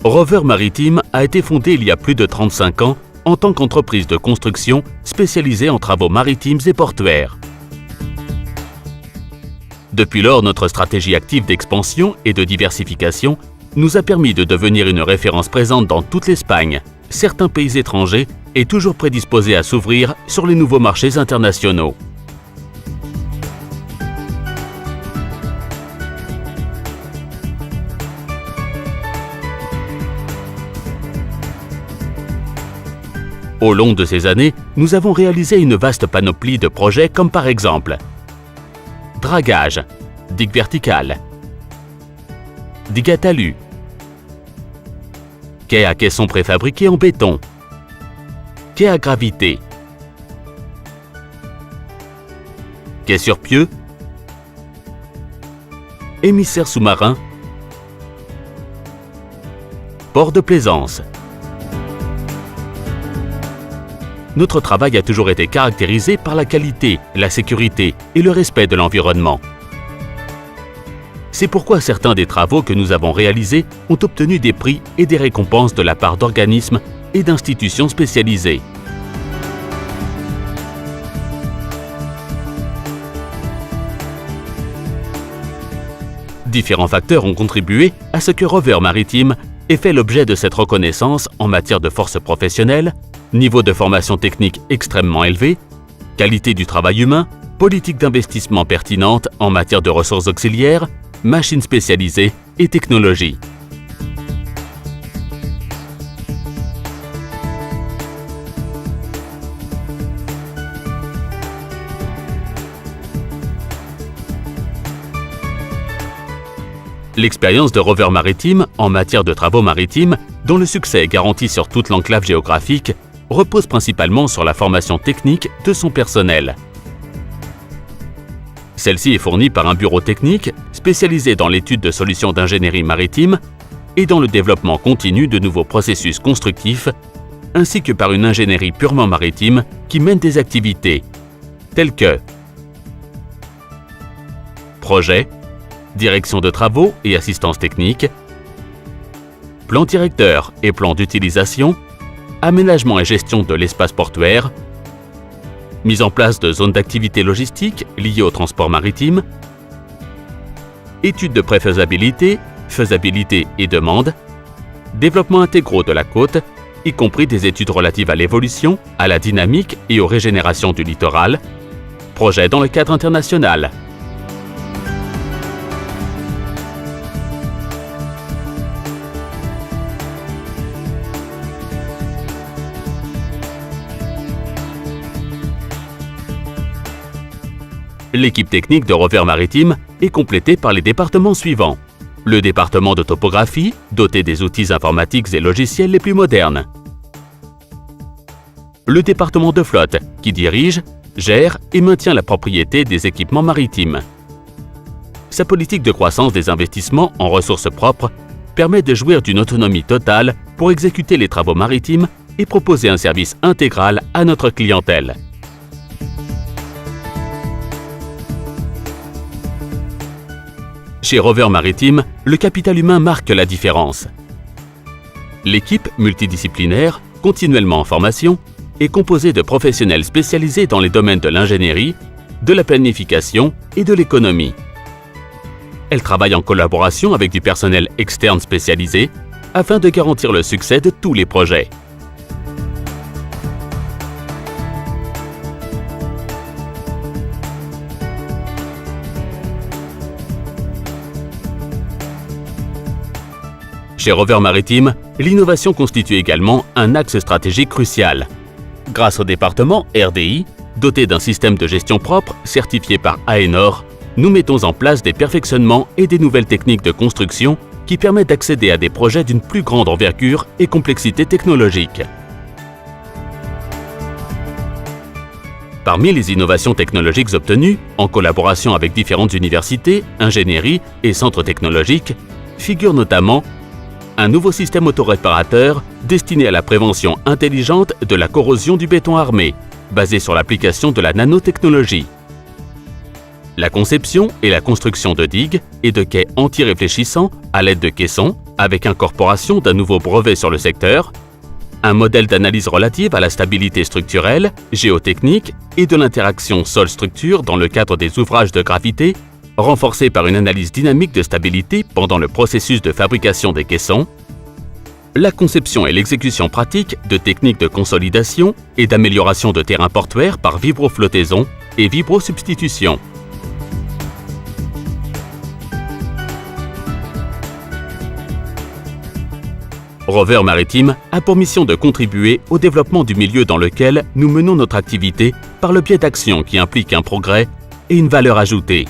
Rover Maritime a été fondé il y a plus de 35 ans en tant qu'entreprise de construction spécialisée en travaux maritimes et portuaires. Depuis lors, notre stratégie active d'expansion et de diversification nous a permis de devenir une référence présente dans toute l'Espagne, certains pays étrangers et toujours prédisposés à s'ouvrir sur les nouveaux marchés internationaux. Au long de ces années, nous avons réalisé une vaste panoplie de projets comme par exemple dragage, digue verticale, digue à talus, quai à caisson préfabriqué en béton, quai à gravité, quai sur pieux, émissaire sous-marin, port de plaisance. Notre travail a toujours été caractérisé par la qualité, la sécurité et le respect de l'environnement. C'est pourquoi certains des travaux que nous avons réalisés ont obtenu des prix et des récompenses de la part d'organismes et d'institutions spécialisées. Différents facteurs ont contribué à ce que Rover Maritime ait fait l'objet de cette reconnaissance en matière de force professionnelle, niveau de formation technique extrêmement élevé, qualité du travail humain, politique d'investissement pertinente en matière de ressources auxiliaires, machines spécialisées et technologies. L'expérience de Rover Maritime en matière de travaux maritimes, dont le succès est garanti sur toute l'enclave géographique, repose principalement sur la formation technique de son personnel. Celle-ci est fournie par un bureau technique spécialisé dans l'étude de solutions d'ingénierie maritime et dans le développement continu de nouveaux processus constructifs, ainsi que par une ingénierie purement maritime qui mène des activités telles que projet, direction de travaux et assistance technique, plan directeur et plan d'utilisation, aménagement et gestion de l'espace portuaire, mise en place de zones d'activité logistique liées au transport maritime, études de préfaisabilité, faisabilité et demande, développement intégraux de la côte, y compris des études relatives à l'évolution, à la dynamique et aux régénérations du littoral, projet dans le cadre international. L'équipe technique de Rover Maritime est complétée par les départements suivants. Le département de topographie, doté des outils informatiques et logiciels les plus modernes. Le département de flotte, qui dirige, gère et maintient la propriété des équipements maritimes. Sa politique de croissance des investissements en ressources propres permet de jouir d'une autonomie totale pour exécuter les travaux maritimes et proposer un service intégral à notre clientèle. Chez Rover Maritime, le capital humain marque la différence. L'équipe multidisciplinaire, continuellement en formation, est composée de professionnels spécialisés dans les domaines de l'ingénierie, de la planification et de l'économie. Elle travaille en collaboration avec du personnel externe spécialisé afin de garantir le succès de tous les projets. Chez Rover Maritime, l'innovation constitue également un axe stratégique crucial. Grâce au département RDI, doté d'un système de gestion propre certifié par AENOR, nous mettons en place des perfectionnements et des nouvelles techniques de construction qui permettent d'accéder à des projets d'une plus grande envergure et complexité technologique. Parmi les innovations technologiques obtenues, en collaboration avec différentes universités, ingénieries et centres technologiques, figure notamment un nouveau système autoréparateur destiné à la prévention intelligente de la corrosion du béton armé, basé sur l'application de la nanotechnologie. La conception et la construction de digues et de quais anti-réfléchissants à l'aide de caissons, avec incorporation d'un nouveau brevet sur le secteur, un modèle d'analyse relative à la stabilité structurelle, géotechnique et de l'interaction sol-structure dans le cadre des ouvrages de gravité, renforcé par une analyse dynamique de stabilité pendant le processus de fabrication des caissons, la conception et l'exécution pratique de techniques de consolidation et d'amélioration de terrains portuaires par vibroflottaison et vibrosubstitution. Rover Maritime a pour mission de contribuer au développement du milieu dans lequel nous menons notre activité par le biais d'actions qui impliquent un progrès et une valeur ajoutée.